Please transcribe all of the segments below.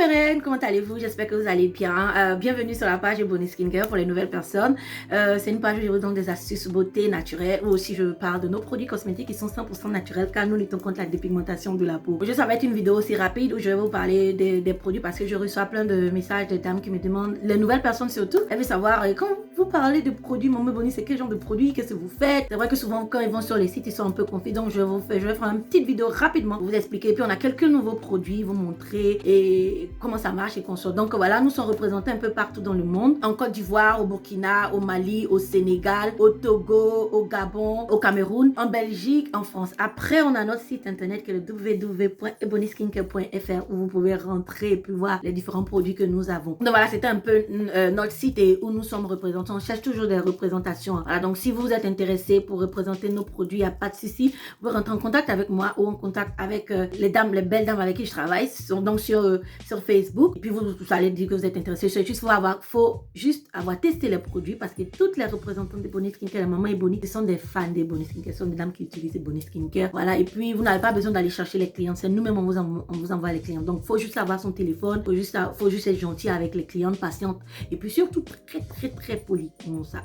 mes reines, comment allez-vous? J'espère que vous allez bien. Bienvenue sur la page Bonnie Skincare pour les nouvelles personnes. C'est une page où je vous donne des astuces beauté naturelle, ou aussi je parle de nos produits cosmétiques qui sont 100% naturels car nous luttons contre la dépigmentation de la peau. Aujourd'hui, ça va être une vidéo aussi rapide où je vais vous parler des produits parce que je reçois plein de messages de dames qui me demandent, les nouvelles personnes surtout, elles veulent savoir quand vous parlez de produits, Maman Bonnie, c'est quel genre de produits, qu'est-ce que vous faites? C'est vrai que souvent quand ils vont sur les sites, ils sont un peu confus, donc je vais faire une petite vidéo rapidement pour vous expliquer. Puis on a quelques nouveaux produits, vous montrer et comment ça marche et qu'on sort. Donc voilà, nous sommes représentés un peu partout dans le monde, en Côte d'Ivoire, au Burkina, au Mali, au Sénégal, au Togo, au Gabon, au Cameroun, en Belgique, en France. Après, on a notre site internet qui est le www.ebonyskincare.fr où vous pouvez rentrer et puis voir les différents produits que nous avons. Donc voilà, c'était un peu notre site et où nous sommes représentés. On cherche toujours des représentations. Voilà, donc si vous êtes intéressé pour représenter nos produits, il n'y a pas de souci. Vous pouvez rentrer en contact avec moi ou en contact avec les belles dames avec qui je travaille. Donc sur Facebook. Et puis vous allez dire que vous êtes intéressé. Faut juste avoir testé les produits parce que toutes les représentantes de Bonnie Skincare, la maman et Bonnie, ce sont des fans de Bonnie Skincare. Ce sont des dames qui utilisent Bonnie Skincare. Voilà. Et puis vous n'avez pas besoin d'aller chercher les clients. C'est nous-mêmes on vous envoie les clients. Donc faut juste avoir son téléphone. Faut juste être gentil avec les clientes, patientes. Et puis surtout très poli.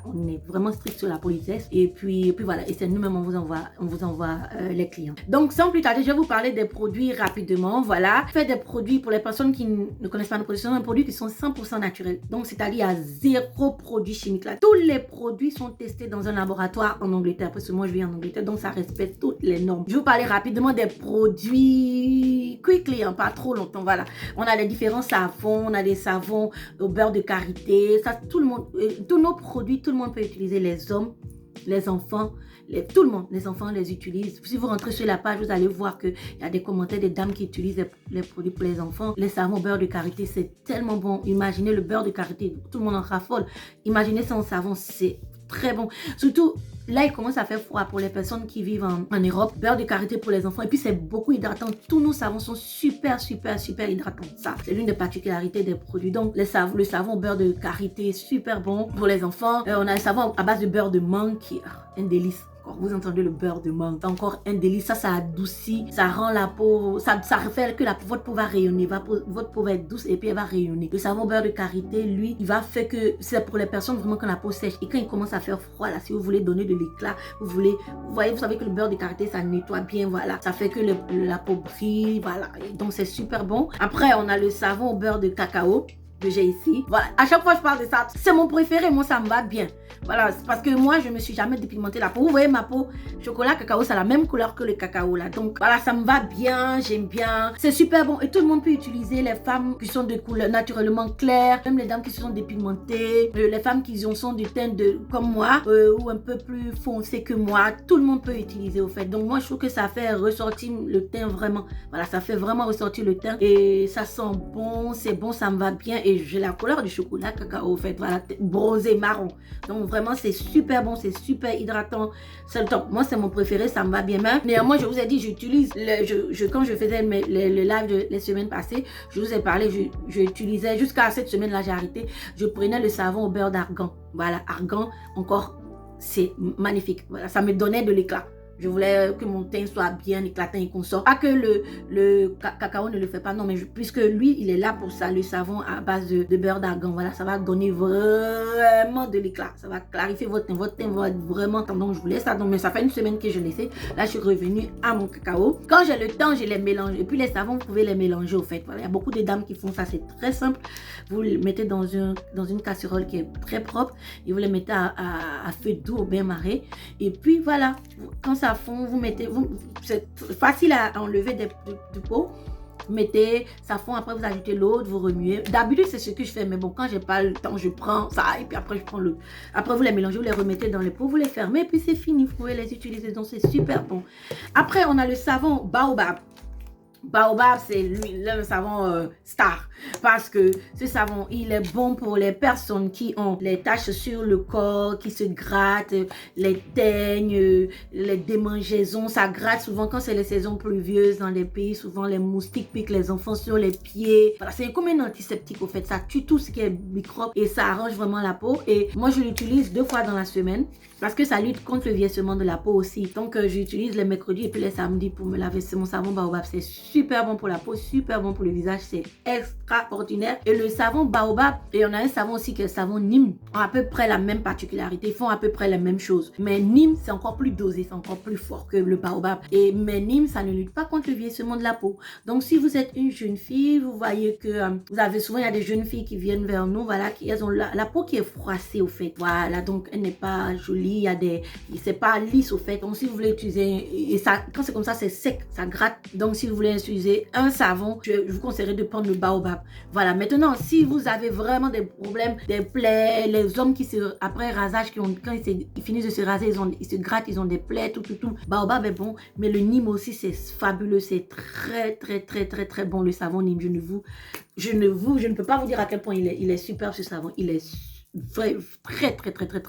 On est vraiment strict sur la politesse. Et puis voilà. Et c'est nous-mêmes on vous envoie les clients. Donc sans plus tarder, je vais vous parler des produits rapidement. Voilà. Je fais des produits pour les personnes qui ne connaissent pas nos produits. Ce sont des produits qui sont 100% naturels. Donc c'est-à-dire à zéro produit chimique là. Tous les produits sont testés dans un laboratoire en Angleterre. Parce que moi je vis en Angleterre, donc ça respecte toutes les normes. Je vais vous parler rapidement des produits quickly, hein, pas trop longtemps. Voilà. On a les différents savons. On a des savons au beurre de karité. Ça, tout le monde, tous nos produits, tout le monde peut utiliser. Les hommes, les enfants, tout le monde, les enfants les utilisent. Si vous rentrez sur la page, vous allez voir qu'il y a des commentaires des dames qui utilisent les produits pour les enfants. Les savons au beurre de karité, c'est tellement bon. Imaginez le beurre de karité, tout le monde en raffole. Imaginez ça en savon, c'est très bon. Surtout, là, il commence à faire froid pour les personnes qui vivent en Europe. Beurre de karité pour les enfants. Et puis, c'est beaucoup hydratant. Tous nos savons sont super hydratants. Ça, c'est l'une des particularités des produits. Donc, le savon au beurre de karité, super bon pour les enfants. On a le savon à base de beurre de mangue qui est un délice. Vous entendez le beurre de mangue, c'est encore un délice. Ça adoucit, ça rend la peau, ça fait que votre peau va rayonner, votre peau va être douce et puis elle va rayonner. Le savon beurre de karité, lui, il va faire que c'est pour les personnes vraiment quand la peau sèche et quand il commence à faire froid là, si vous voulez donner de l'éclat, vous savez que le beurre de karité ça nettoie bien, voilà, ça fait que la peau brille, voilà. Et donc c'est super bon. Après on a le savon au beurre de cacao que j'ai ici. Voilà, à chaque fois je parle de ça, c'est mon préféré, moi ça me va bien. Voilà, parce que moi je me suis jamais dépigmenté la peau. Vous voyez ma peau, chocolat, cacao, c'est la même couleur que le cacao là. Donc voilà, ça me va bien, j'aime bien. C'est super bon et tout le monde peut utiliser. Les femmes qui sont de couleur naturellement claire, même les dames qui se sont dépigmentées, les femmes qui sont du teint comme moi ou un peu plus foncé que moi, tout le monde peut utiliser au fait. Donc moi je trouve que ça fait ressortir le teint vraiment. Voilà, ça fait vraiment ressortir le teint et ça sent bon, c'est bon, ça me va bien et j'ai la couleur du chocolat cacao au fait. Voilà, bronzé marron. Donc vraiment c'est super bon, c'est super hydratant, c'est le top. Moi c'est mon préféré, ça me va bien même. Néanmoins je vous ai dit j'utilise, quand je faisais le live les semaines passées, je vous ai parlé, j'utilisais jusqu'à cette semaine là j'ai arrêté, je prenais le savon au beurre d'argan. Voilà, argan encore c'est magnifique, voilà, ça me donnait de l'éclat. Je voulais que mon teint soit bien éclatant et consort. Pas que le cacao ne le fait pas, non, mais puisque lui, il est là pour ça, le savon à base de beurre d'argan. Voilà, ça va donner vraiment de l'éclat. Ça va clarifier votre teint. Votre teint va être vraiment... Donc, je voulais ça. Donc, mais ça fait une semaine que je l'ai fait. Là, je suis revenue à mon cacao. Quand j'ai le temps, je les mélange. Et puis, les savons, vous pouvez les mélanger, au fait. Voilà, il y a beaucoup de dames qui font ça. C'est très simple. Vous les mettez dans une casserole qui est très propre. Et vous les mettez à feu doux, au bain maré. Et puis, voilà. Quand ça fond, c'est facile à enlever du pot. Vous mettez, ça fond, après vous ajoutez l'autre, vous remuez. D'habitude c'est ce que je fais, mais bon, quand j'ai pas le temps, je prends ça et puis après je prends l'autre. Après vous les mélangez, vous les remettez dans les pots, vous les fermez et puis c'est fini, vous pouvez les utiliser, donc c'est super bon. Après on a le savon Baobab. Baobab, c'est le savon star parce que ce savon, il est bon pour les personnes qui ont les taches sur le corps, qui se grattent, les teignes, les démangeaisons. Ça gratte souvent quand c'est les saisons pluvieuses dans les pays. Souvent, les moustiques piquent les enfants sur les pieds. Voilà, c'est comme un antiseptique au fait. Ça tue tout ce qui est microbe et ça arrange vraiment la peau. Et moi, je l'utilise 2 fois dans la semaine parce que ça lutte contre le vieillissement de la peau aussi. Donc, j'utilise les mercredis et puis les samedis pour me laver. C'est mon savon Baobab, c'est super super bon pour la peau, super bon pour le visage, c'est extraordinaire. Et le savon Baobab, et on a un savon aussi qui est le savon Nîmes, ont à peu près la même particularité, font à peu près la même chose. Mais Nîmes, c'est encore plus dosé, c'est encore plus fort que le Baobab. Mais Nîmes, ça ne lutte pas contre le vieillissement de la peau. Donc si vous êtes une jeune fille, vous voyez que vous avez souvent, il y a des jeunes filles qui viennent vers nous, voilà, elles ont la peau qui est froissée au fait. Voilà, donc elle n'est pas jolie, c'est pas lisse au fait. Donc si vous voulez utiliser, et ça, quand c'est comme ça, c'est sec, ça gratte. Donc si vous voulez utiliser un savon, je vous conseillerais de prendre le Baobab. Voilà, maintenant si vous avez vraiment des problèmes, des plaies, les hommes qui après rasage, quand ils finissent de se raser, ils se grattent, ils ont des plaies, tout. Baobab est bon, mais le Nîmes aussi c'est fabuleux, c'est très bon le savon Nîmes. Je ne peux pas vous dire à quel point il est superbe ce savon, il est très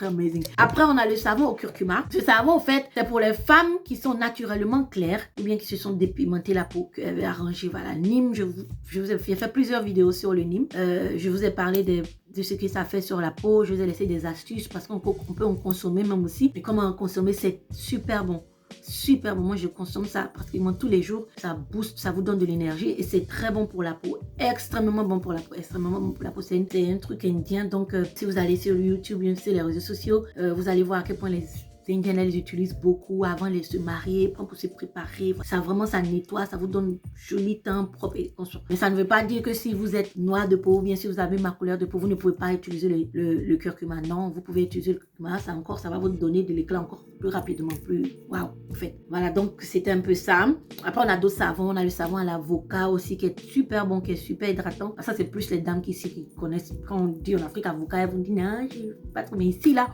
amazing. Après, on a le savon au curcuma. Ce savon, en fait, c'est pour les femmes qui sont naturellement claires ou bien qui se sont dépigmentées la peau, qui avaient arrangé. Voilà, Nîmes, je vous ai fait plusieurs vidéos sur le Nîmes. Je vous ai parlé de ce que ça fait sur la peau. Je vous ai laissé des astuces parce qu'on peut en consommer même aussi. Mais comment en consommer, c'est super bon. Super bon, moi je consomme ça pratiquement tous les jours, ça booste, ça vous donne de l'énergie et c'est très bon pour la peau, extrêmement bon pour la peau, c'est un truc indien. Donc si vous allez sur YouTube, sur les réseaux sociaux, vous allez voir à quel point les Indiennes, elles utilisent beaucoup avant de se marier, pour se préparer. Ça vraiment, ça nettoie, ça vous donne joli teint propre et constant. Mais ça ne veut pas dire que si vous êtes noir de peau ou bien si vous avez ma couleur de peau, vous ne pouvez pas utiliser le curcuma. Non, vous pouvez utiliser le curcuma, ça va vous donner de l'éclat encore plus rapidement, plus waouh, en fait. Voilà, donc c'était un peu ça. Après, on a d'autres savons. On a le savon à l'avocat aussi qui est super bon, qui est super hydratant. Ça, c'est plus les dames qui connaissent. Quand on dit en Afrique avocat, elles vont dire non, je pas trop. Mais ici, là,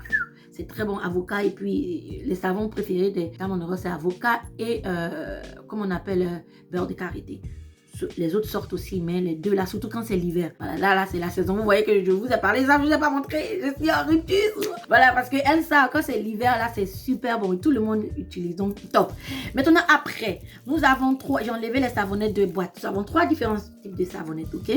c'est très bon, avocat. Et puis, les savons préférés des dames en Europe, c'est avocat et, comment on appelle, beurre de karité. Les autres sortent aussi, mais les deux là, surtout quand c'est l'hiver. Voilà, là, c'est la saison. Vous voyez que je vous ai parlé, ça, je ne vous ai pas montré. Je suis en rupture. Voilà, parce que elle, ça, quand c'est l'hiver, là, c'est super bon. Et tout le monde utilise. Donc, top. Maintenant, après, nous avons j'ai enlevé les savonnettes de boîte. Nous avons 3 différents types de savonnettes, ok?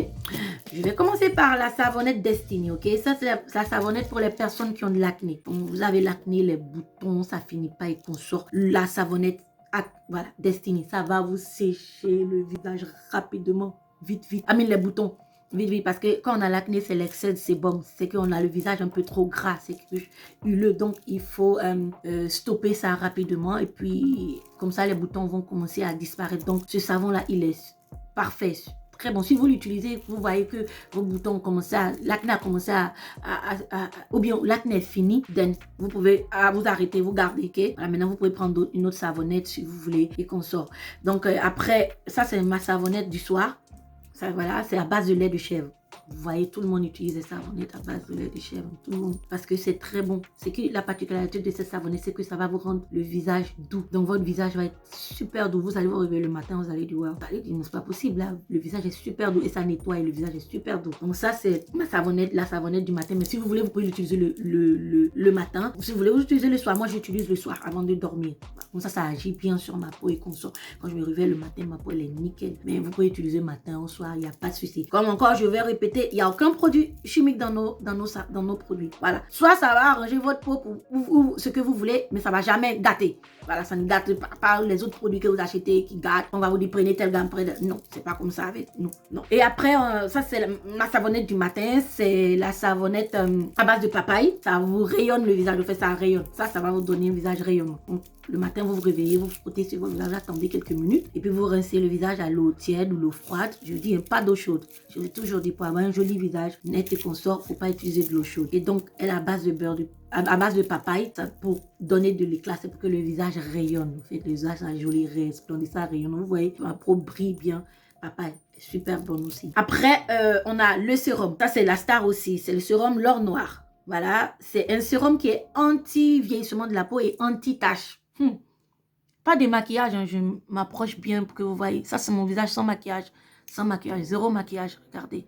Je vais commencer par la savonnette Destiny, ok? Ça, c'est la savonnette pour les personnes qui ont de l'acné. Vous avez l'acné, les boutons, ça finit pas et qu'on sort. La savonnette, voilà, Destiny, ça va vous sécher le visage rapidement, vite. Les boutons, vite, parce que quand on a l'acné, c'est l'excès de sébum, c'est qu'on a le visage un peu trop gras, c'est huileux, donc il faut stopper ça rapidement et puis comme ça les boutons vont commencer à disparaître. Donc ce savon là, il est parfait. Très bon. Si vous l'utilisez, vous voyez que vos boutons ont commencé l'acné a commencé ou bien l'acné est fini, then vous pouvez vous arrêter, vous garder, ok? Voilà, maintenant vous pouvez prendre une autre savonnette si vous voulez et qu'on sort. Donc après, ça c'est ma savonnette du soir. Ça voilà, c'est à base de lait de chèvre. Vous voyez, tout le monde utilise cette savonnette à base de lait de chèvre, tout le monde, parce que c'est très bon. C'est que la particularité de cette savonnette, c'est que ça va vous rendre le visage doux. Donc votre visage va être super doux. Vous allez vous réveiller le matin, vous allez dire, ouais, vous allez dire, non, c'est pas possible, là, le visage est super doux et ça nettoie et le visage est super doux. Donc ça, c'est ma savonnette, la savonnette du matin. Mais si vous voulez, vous pouvez l'utiliser le matin. Si vous voulez, vous l'utilisez le soir. Moi, j'utilise le soir avant de dormir. Comme ça agit bien sur ma peau et qu'on sort. Quand je me réveille le matin, ma peau, elle est nickel. Mais vous pouvez utiliser le matin au soir, il n'y a pas de souci. Comme encore, je vais répéter, il n'y a aucun produit chimique dans nos produits. Voilà. Soit ça va arranger votre peau ou ce que vous voulez, mais ça ne va jamais gâter. Voilà, ça ne gâte pas les autres produits que vous achetez qui gâtent. On va vous dire prenez tel gamme, non, c'est pas comme ça avec nous. Non. Et après, ça c'est ma savonnette du matin, c'est la savonnette à base de papaye. Ça vous rayonne le visage, le fait ça rayonne. Ça va vous donner un visage rayonnant. Donc, le matin, vous vous réveillez, vous frottez sur votre visage, attendez quelques minutes et puis vous rincez le visage à l'eau tiède ou l'eau froide. Je dis pas d'eau chaude. Je vous ai toujours dit pour avoir un joli visage net et consort, faut pas utiliser de l'eau chaude. Et donc, elle est à base de à base de papaye, ça, pour donner de l'éclat, c'est pour que le visage rayonne. Vous faites le visage à joli, resplendissant, rayonnant. Vous voyez, la peau brille bien. Papaye, super bon aussi. Après, on a le sérum. Ça, c'est la star aussi. C'est le sérum l'or noir. Voilà, c'est un sérum qui est anti-vieillissement de la peau et anti-tache. Pas de maquillage, hein, je m'approche bien pour que vous voyez. Ça, c'est mon visage sans maquillage. Sans maquillage, zéro maquillage, regardez.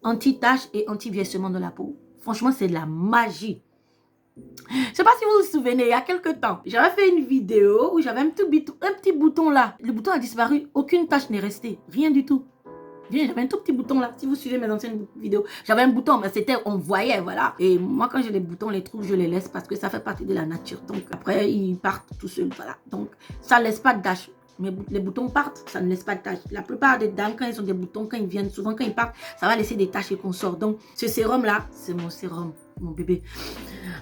Anti-tache et anti-vieillissement de la peau. Franchement, c'est de la magie. Je ne sais pas si vous vous souvenez, il y a quelques temps, j'avais fait une vidéo où j'avais un petit bouton là. Le bouton a disparu, aucune tache n'est restée, rien du tout. J'avais un tout petit bouton là. Si vous suivez mes anciennes vidéos, j'avais un bouton, mais c'était, on voyait, voilà. Et moi, quand j'ai les boutons, les trous, je les laisse parce que ça fait partie de la nature. Donc après, ils partent tout seuls, voilà. Donc, ça ne laisse pas de tache. les boutons partent, ça ne laisse pas de taches. La plupart des dames, quand ils ont des boutons, quand ils viennent, souvent quand ils partent, ça va laisser des taches et consorts. Donc, ce sérum-là, c'est mon sérum, mon bébé.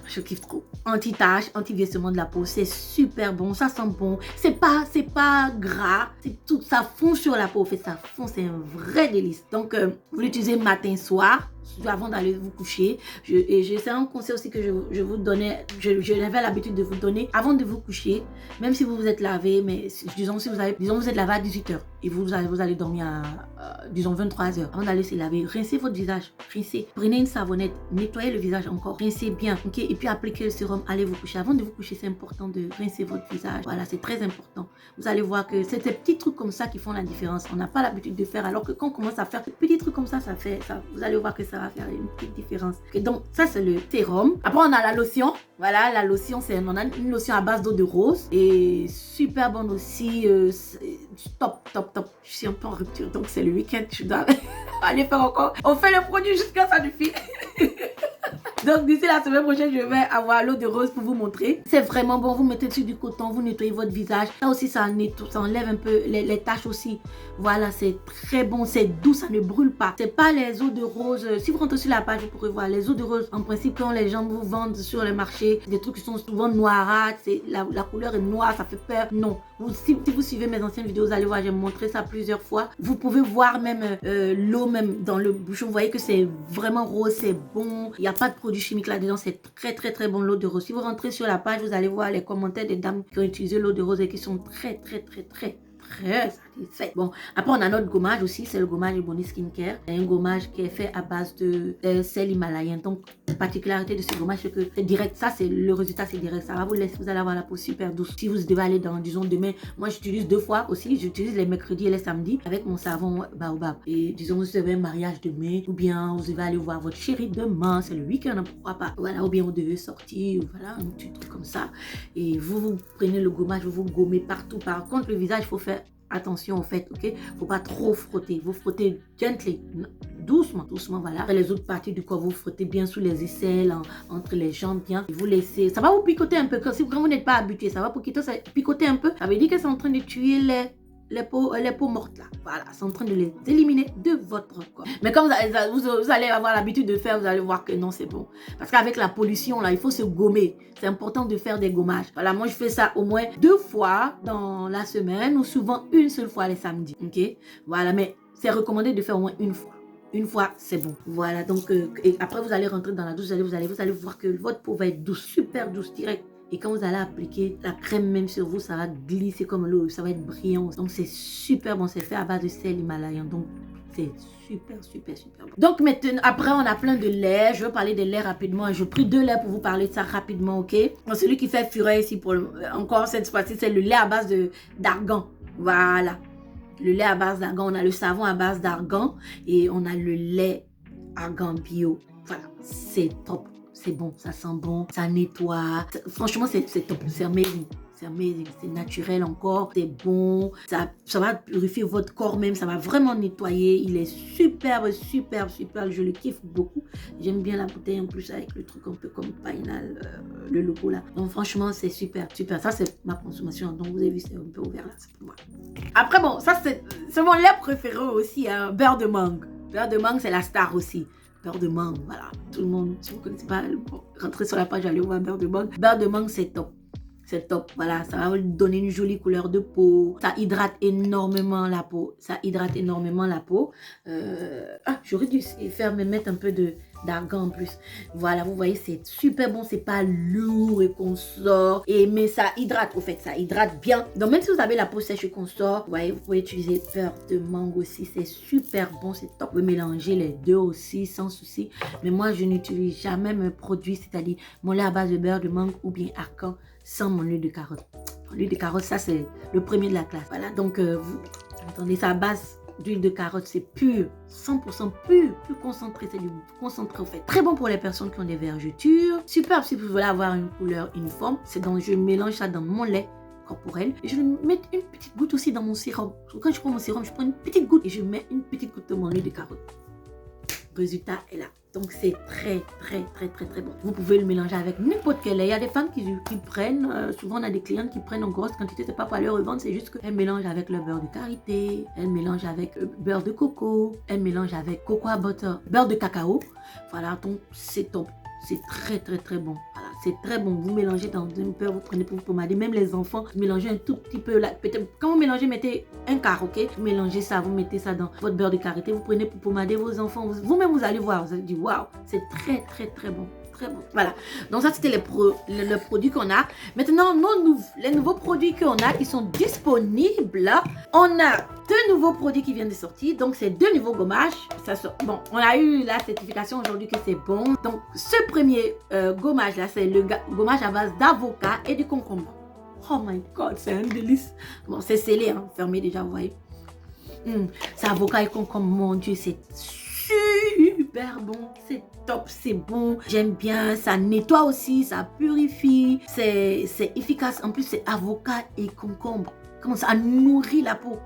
Je kiffe trop. Anti-tache, anti-vieillissement de la peau, c'est super bon, ça sent bon. C'est pas gras, c'est tout, ça fond sur la peau. En fait, ça fond, c'est un vrai délice. Donc, vous l'utilisez matin, soir, avant d'aller vous coucher. C'est un conseil aussi que je vous donnais, je n'avais l'habitude de vous donner avant de vous coucher, même si vous vous êtes lavé, mais disons si vous êtes lavé à 18h et vous allez dormir à, disons 23h. Avant d'aller se laver, rincez votre visage, rincez. Prenez une savonnette, nettoyez le visage encore, rincez bien, ok, et puis appliquez le sérum, allez vous coucher. Avant de vous coucher, c'est important de rincer votre visage. Voilà, c'est très important. Vous allez voir que c'est ces petits trucs comme ça qui font la différence. On n'a pas l'habitude de faire, alors que quand on commence à faire des petits trucs comme ça, vous allez voir que ça va faire une petite différence. Et donc, ça, c'est le sérum. Après, on a la lotion. Voilà, la lotion, on a une lotion à base d'eau de rose. Et super bonne aussi. Top. Je suis un peu en rupture, donc c'est le week-end. Je dois aller faire encore. On fait le produit jusqu'à ça suffit. Donc d'ici la semaine prochaine, je vais avoir l'eau de rose pour vous montrer. C'est vraiment bon. Vous mettez dessus du coton, vous nettoyez votre visage. Ça aussi, ça enlève un peu les taches aussi. Voilà, c'est très bon, c'est doux, ça ne brûle pas. C'est pas les eaux de rose. Si vous rentrez sur la page, vous pourrez voir les eaux de rose. En principe, quand les gens vous vendent sur le marché, des trucs qui sont souvent noirâtres, la couleur est noire, ça fait peur. Non. Si vous suivez mes anciennes vidéos, vous allez voir, j'ai montré ça plusieurs fois. Vous pouvez voir même l'eau même dans le bouchon. Vous voyez que c'est vraiment rose, c'est bon. Il n'y a pas de produits chimiques là-dedans. C'est très bon l'eau de rose. Si vous rentrez sur la page, vous allez voir les commentaires des dames qui ont utilisé l'eau de rose et qui sont très satisfaits. Bon, après on a notre gommage aussi, c'est le gommage Ebony Skincare. C'est un gommage qui est fait à base de sel himalayen. Donc, la particularité de ce gommage, c'est que c'est direct. Ça, c'est le résultat, c'est direct. Ça va vous laisser, vous allez avoir la peau super douce. Si vous devez aller dans, disons, demain, moi j'utilise 2 fois aussi. J'utilise les mercredis et les samedis avec mon savon Baobab. Et disons, vous avez un mariage demain, ou bien vous devez aller voir votre chérie demain, c'est le week-end, pourquoi pas. Voilà, ou bien vous devez sortir, voilà, un petit truc comme ça. Et vous prenez le gommage, vous gommez partout. Par contre, le visage, il faut faire attention au fait, ok? Faut pas trop frotter. Vous frottez gently, doucement, voilà. Après les autres parties du corps, vous frottez bien sous les aisselles, entre les jambes, bien. Et vous laissez, ça va vous picoter un peu. Quand vous n'êtes pas habitué, ça va picoter un peu. Ça veut dire que c'est en train de tuer les peaux mortes là. Voilà, c'est en train de les éliminer de votre corps. Mais comme vous allez avoir l'habitude de faire, vous allez voir que non, c'est bon. Parce qu'avec la pollution là, il faut se gommer. C'est important de faire des gommages. Voilà, moi je fais ça au moins 2 fois dans la semaine ou souvent une seule fois les samedis. Ok? Voilà, mais c'est recommandé de faire au moins une fois. Une fois, c'est bon. Voilà, donc et après vous allez rentrer dans la douche, vous allez voir que votre peau va être douce, super douce, direct. Et quand vous allez appliquer la crème même sur vous, ça va glisser comme l'eau, ça va être brillant. Donc c'est super bon, c'est fait à base de sel himalayen. Donc c'est super bon. Donc maintenant, après on a plein de laits. Je vais parler des laits rapidement. Je pris 2 laits pour vous parler de ça rapidement, ok? Donc, celui qui fait fureur ici, encore cette fois-ci, c'est le lait à base d'argan. Voilà. Le lait à base d'argan. On a le savon à base d'argan et on a le lait argan bio. Voilà, c'est top. C'est bon, ça sent bon, ça nettoie. Franchement, c'est top, c'est amazing. C'est amazing, c'est naturel encore, c'est bon. Ça va purifier votre corps même, ça va vraiment nettoyer. Il est superbe. Je le kiffe beaucoup. J'aime bien la bouteille en plus avec le truc un peu comme Painal, le logo là. Donc franchement, c'est super. Ça, c'est ma consommation. Donc vous avez vu, c'est un peu ouvert là, c'est pour moi. Après, bon, ça, c'est mon lait préféré aussi, hein, beurre de mangue. Beurre de mangue, c'est la star aussi. Beurre de mangue, voilà. Tout le monde, si vous ne connaissez pas, rentrez sur la page, allez voir beurre de mangue. Beurre de mangue, c'est top. C'est top, voilà. Ça va vous donner une jolie couleur de peau. Ça hydrate énormément la peau. J'aurais dû me mettre un peu d'argan en plus. Voilà, vous voyez, c'est super bon. C'est pas lourd et qu'on sort. Mais ça hydrate, au fait. Ça hydrate bien. Donc, même si vous avez la peau sèche et qu'on sort, vous voyez, vous pouvez utiliser beurre de mangue aussi. C'est super bon, c'est top. Vous pouvez mélanger les deux aussi, sans souci. Mais moi, je n'utilise jamais un produit, c'est-à-dire mon lait à base de beurre de mangue ou bien argan sans mon huile de carotte. L'huile de carotte, ça, c'est le premier de la classe. Voilà, donc, vous entendez, ça à base d'huile de carotte, c'est pur, 100% pur, plus concentré, c'est du concentré au fait. Très bon pour les personnes qui ont des vergetures. Superbe si vous voulez avoir une couleur uniforme. Je mélange ça dans mon lait corporel et je mets une petite goutte aussi dans mon sérum. Quand je prends mon sérum, je prends une petite goutte et je mets une petite goutte de mon huile de carotte. Le résultat est là. Donc, c'est très, très, très, très, très bon. Vous pouvez le mélanger avec n'importe quel lait. Il y a des femmes qui prennent, souvent on a des clientes qui prennent en grosse quantité. C'est pas pour aller revendre, c'est juste qu'elles mélangent avec le beurre de karité, elles mélangent avec beurre de coco, elles mélangent avec cocoa butter, beurre de cacao. Voilà, donc c'est top. C'est très, très, très bon. Voilà, c'est très bon. Vous mélangez dans un beurre, vous prenez pour vous pommader. Même les enfants, vous mélangez un tout petit peu. Peut-être quand vous mélangez, mettez un quart, ok? Vous mélangez ça, vous mettez ça dans votre beurre de karité. Vous prenez pour pommader vos enfants. Vous-même, vous allez voir. Vous allez dire, waouh, c'est très, très, très bon. Très bon. Voilà. Donc ça, c'était le produit qu'on a. Maintenant, les nouveaux produits qu'on a qui sont disponibles. On a 2 nouveaux produits qui viennent de sortir. Donc, c'est 2 nouveaux gommages. Bon, on a eu la certification aujourd'hui que c'est bon. Donc, ce premier gommage là, c'est le gommage à base d'avocat et de concombre. Oh my God, c'est un délice. Bon, c'est scellé, hein, fermé déjà, vous voyez. C'est avocat et concombre, mon Dieu, c'est super bon, c'est top, c'est bon, j'aime bien, ça nettoie aussi, ça purifie, c'est efficace, en plus c'est avocat et concombre, comment ça nourrit la peau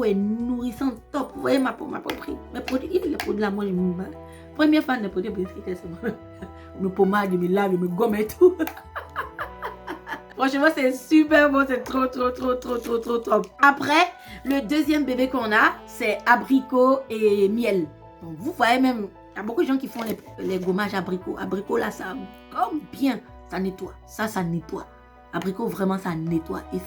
est nourrissante, top, vous voyez ma peau pris, mes produits, les produits là, moi je me première fan des produits briefing, c'est moi, me pommade, je me lave, je me gomme et tout. Franchement, c'est super bon, c'est trop top. Après, le deuxième bébé qu'on a, c'est abricot et miel. Donc, vous voyez même, il y a beaucoup de gens qui font les gommages abricot. Abricot, là, ça, comme bien, ça nettoie. Ça nettoie. Abricot, vraiment, ça nettoie. Et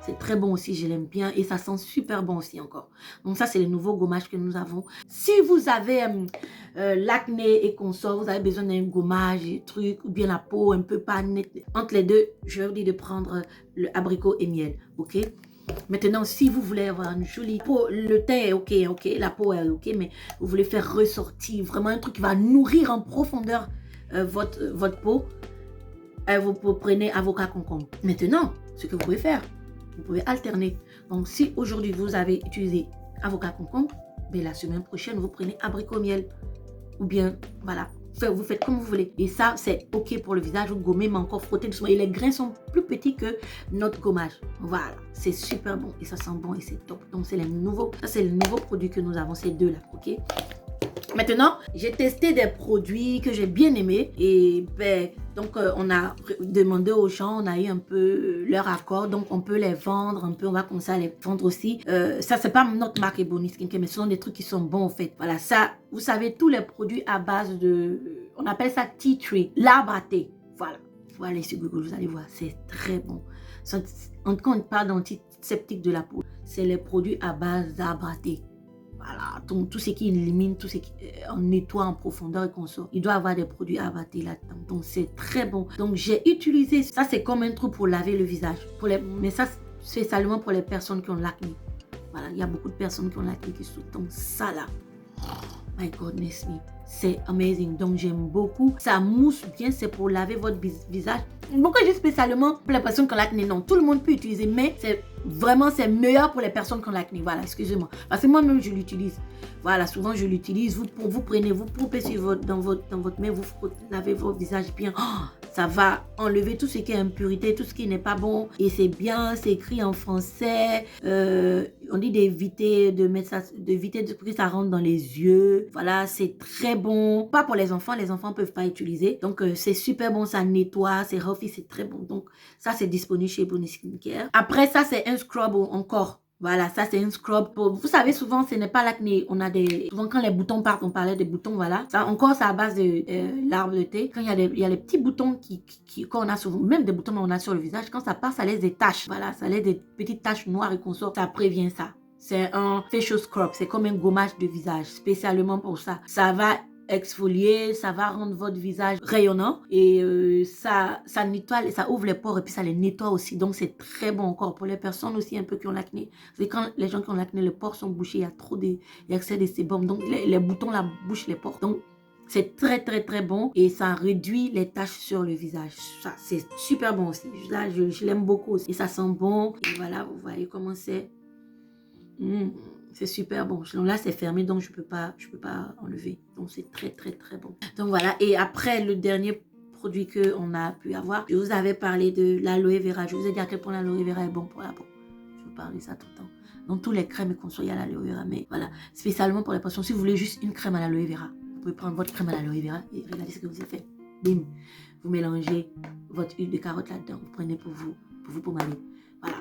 c'est très bon aussi, je l'aime bien. Et ça sent super bon aussi encore. Donc, ça, c'est le nouveau gommage que nous avons. Si vous avez l'acné et consorts, vous avez besoin d'un gommage, truc, ou bien la peau un peu pas nette. Entre les deux, je vais vous dire de prendre le abricot et miel. OK? Maintenant, si vous voulez avoir une jolie peau, le teint est ok, la peau est ok, mais vous voulez faire ressortir vraiment un truc qui va nourrir en profondeur votre peau, vous prenez avocat concombre. Maintenant, ce que vous pouvez faire, vous pouvez alterner. Donc, si aujourd'hui vous avez utilisé avocat concombre, ben, la semaine prochaine, vous prenez abricot miel. Ou bien, voilà, vous faites comme vous voulez. Et ça, c'est ok pour le visage. Vous gommez, mais encore frottez doucement. Et les grains sont plus petits que notre gommage. Voilà, c'est super bon. Et ça sent bon et c'est top. Donc, c'est les nouveaux. Ça, c'est le nouveau produit que nous avons, ces deux-là, ok? Maintenant, j'ai testé des produits que j'ai bien aimés. Et ben, donc, on a demandé aux gens, on a eu un peu leur accord. Donc, on peut les vendre un peu. On va commencer à les vendre aussi. Ça, c'est pas notre marque Ebony Skincare, mais ce sont des trucs qui sont bons, en fait. Voilà, ça, vous savez, tous les produits à base de... On appelle ça tea tree, l'arbre à thé. Voilà. Vous allez sur Google, vous allez voir, c'est très bon. Quand on parle d'antiseptique de la peau, c'est les produits à base d'arbre à thé. Voilà, donc tout ce qui élimine, tout ce qui nettoie en profondeur et consort. Il doit avoir des produits à battre là-dedans. Donc c'est très bon. Donc j'ai utilisé, ça c'est comme un truc pour laver le visage. Mais ça c'est seulement pour les personnes qui ont l'acné. Voilà, il y a beaucoup de personnes qui ont l'acné qui sont. Donc ça là, my goodness me, c'est amazing. Donc j'aime beaucoup. Ça mousse bien, c'est pour laver votre visage. Pourquoi je dis spécialement pour les personnes qui ont l'acné? Non, tout le monde peut utiliser, mais c'est meilleur pour les personnes qui ont l'acné. Voilà, excusez-moi. Parce que moi-même, je l'utilise. Voilà, souvent, je l'utilise. Vous prenez, vous pompez dans votre main, vous lavez votre visage bien. Oh, ça va enlever tout ce qui est impurité, tout ce qui n'est pas bon. Et c'est bien, c'est écrit en français. On dit d'éviter de mettre ça, d'éviter que ça rentre dans les yeux. Voilà, c'est très bon. Pas pour les enfants ne peuvent pas utiliser. Donc, c'est super bon, ça nettoie, c'est healthy, c'est très bon. Donc, ça, c'est disponible chez Ebony Skincare. Après, ça, c'est un scrub encore. Voilà, ça c'est un scrub. Vous savez, souvent, ce n'est pas l'acné. On a souvent, quand les boutons partent, on parlait des boutons, voilà. Ça, encore, c'est à base de l'arbre de thé. Quand il y a les petits boutons qu'on a souvent, même des boutons qu'on a sur le visage, quand ça part, ça laisse des taches. Voilà, ça laisse des petites taches noires et consorts. Ça prévient ça. C'est un facial scrub. C'est comme un gommage de visage, spécialement pour ça. Ça va exfolier, ça va rendre votre visage rayonnant et ça nettoie, ça ouvre les pores et puis ça les nettoie aussi. Donc c'est très bon encore pour les personnes aussi un peu qui ont l'acné. C'est quand les gens qui ont l'acné, les pores sont bouchés, il y a trop il y a excès de sébum, donc les boutons là bouchent les pores. Donc c'est très bon et ça réduit les taches sur le visage. Ça c'est super bon aussi. Là je l'aime beaucoup aussi. Et ça sent bon et voilà, vous voyez comment c'est. C'est super bon. Donc là, c'est fermé, donc je peux pas enlever. Donc, c'est très bon. Donc, voilà. Et après, le dernier produit qu'on a pu avoir, je vous avais parlé de l'aloe vera. Je vous ai dit à quel point l'aloe vera est bon pour la peau. Je vous parle de ça tout le temps. Dans tous les crèmes et consorts, il y a l'aloe vera. Mais voilà, spécialement pour les personnes, si vous voulez juste une crème à l'aloe vera, Vous pouvez prendre votre crème à l'aloe vera et regardez ce que vous avez fait. Bim. Vous mélangez votre huile de carotte là-dedans. Vous prenez pour vous pommader. Voilà.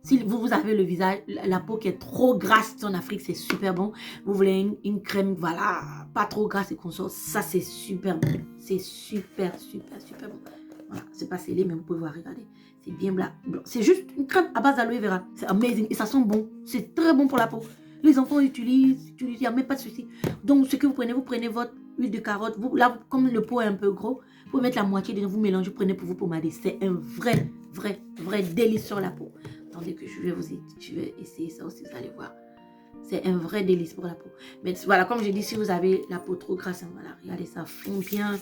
Si vous avez le visage, la peau qui est trop grasse en Afrique, c'est super bon. Vous voulez une crème, voilà, pas trop grasse et consort, ça c'est super bon. C'est super bon. Voilà, c'est pas scellé, mais vous pouvez voir, regardez. C'est bien blanc. C'est juste une crème à base d'aloe vera. C'est amazing et ça sent bon. C'est très bon pour la peau. Les enfants utilisent, il n'y a même pas de souci. Donc, ce que vous prenez votre huile de carotte. Là, comme le pot est un peu gros, vous pouvez mettre la moitié dedans, vous mélangez, vous prenez pour vous pommader. C'est un vrai délice sur la peau. Attendez que je vais essayer ça aussi, vous allez voir. C'est un vrai délice pour la peau. Mais voilà, comme j'ai dit, si vous avez la peau trop grasse, voilà, regardez, ça fond bien.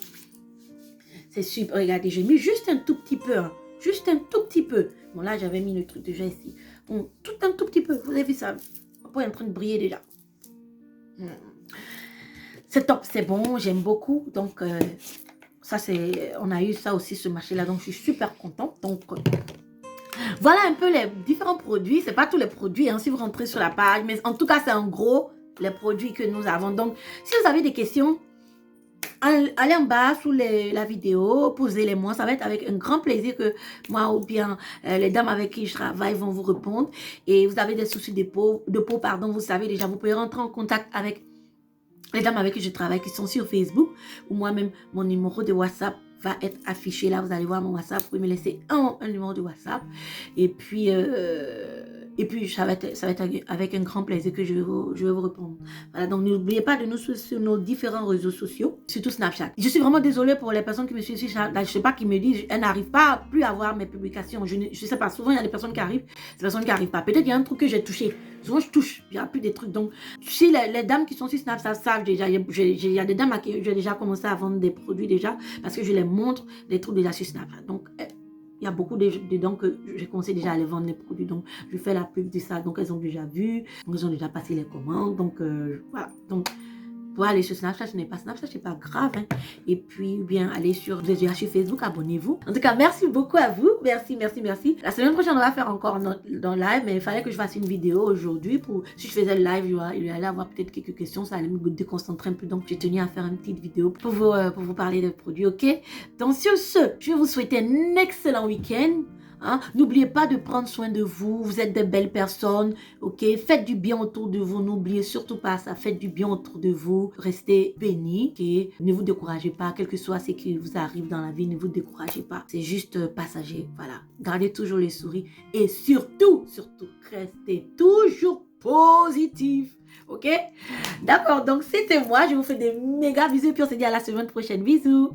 C'est super. Regardez, j'ai mis juste un tout petit peu. Hein. Juste un tout petit peu. Bon, là, j'avais mis le truc déjà ici. Bon, tout un tout petit peu. Vous avez vu ça? Ma peau est en train de briller déjà. C'est top, c'est bon. J'aime beaucoup. Donc, ça, c'est... On a eu ça aussi, ce marché-là. Donc, je suis super contente. Donc... voilà un peu les différents produits. C'est pas tous les produits, hein, si vous rentrez sur la page. Mais en tout cas, c'est en gros les produits que nous avons. Donc, si vous avez des questions, allez en bas sous la vidéo, posez-les-moi. Ça va être avec un grand plaisir que moi ou bien les dames avec qui je travaille vont vous répondre. Et vous avez des soucis de peau, pardon, vous savez déjà, vous pouvez rentrer en contact avec les dames avec qui je travaille qui sont sur Facebook ou moi-même, mon numéro de WhatsApp va être affiché là, vous allez voir mon WhatsApp, vous pouvez me laisser un numéro de WhatsApp et puis ça va être avec un grand plaisir que je vais vous répondre. Voilà, donc n'oubliez pas de nous suivre sur nos différents réseaux sociaux, surtout Snapchat. Je suis vraiment désolée pour les personnes qui me suivent sur Snapchat, je sais pas, qui me disent, elles n'arrivent pas plus à voir mes publications, je sais pas, souvent il y a des personnes qui arrivent, des personnes qui n'arrivent pas, peut-être il y a un truc que j'ai touché, souvent je touche, il n'y a plus des trucs, donc si les dames qui sont sur Snapchat savent déjà, il y a des dames à qui j'ai déjà commencé à vendre des produits déjà, parce que je les montre des trucs déjà sur Snapchat. Donc, il y a beaucoup de dons que je conseille déjà à les vendre les produits. Donc, je fais la pub de ça. Donc, elles ont déjà vu. Donc, elles ont déjà passé les commandes. Donc, voilà. Donc, pour aller sur Snapchat, ce n'est pas Snapchat, c'est pas grave. Hein. Et puis, bien, allez sur Facebook, abonnez-vous. En tout cas, merci beaucoup à vous. Merci. La semaine prochaine, on va faire encore dans live, mais il fallait que je fasse une vidéo aujourd'hui. Pour si je faisais le live, il y allait avoir peut-être quelques questions, ça allait me déconcentrer un peu. Donc, j'ai tenu à faire une petite vidéo pour vous parler des produits, ok? Donc, sur ce, je vais vous souhaiter un excellent week-end. Hein? N'oubliez pas de prendre soin de vous. Vous êtes des belles personnes. Ok, faites du bien autour de vous. N'oubliez surtout pas ça. Faites du bien autour de vous. Restez bénis. Okay? Ne vous découragez pas. Quel que soit ce qui vous arrive dans la vie, ne vous découragez pas. C'est juste passager. Voilà. Gardez toujours les souris. Et surtout, restez toujours positif. Ok? D'accord. Donc, c'était moi. Je vous fais des méga bisous. Et puis, on se dit à la semaine prochaine. Bisous.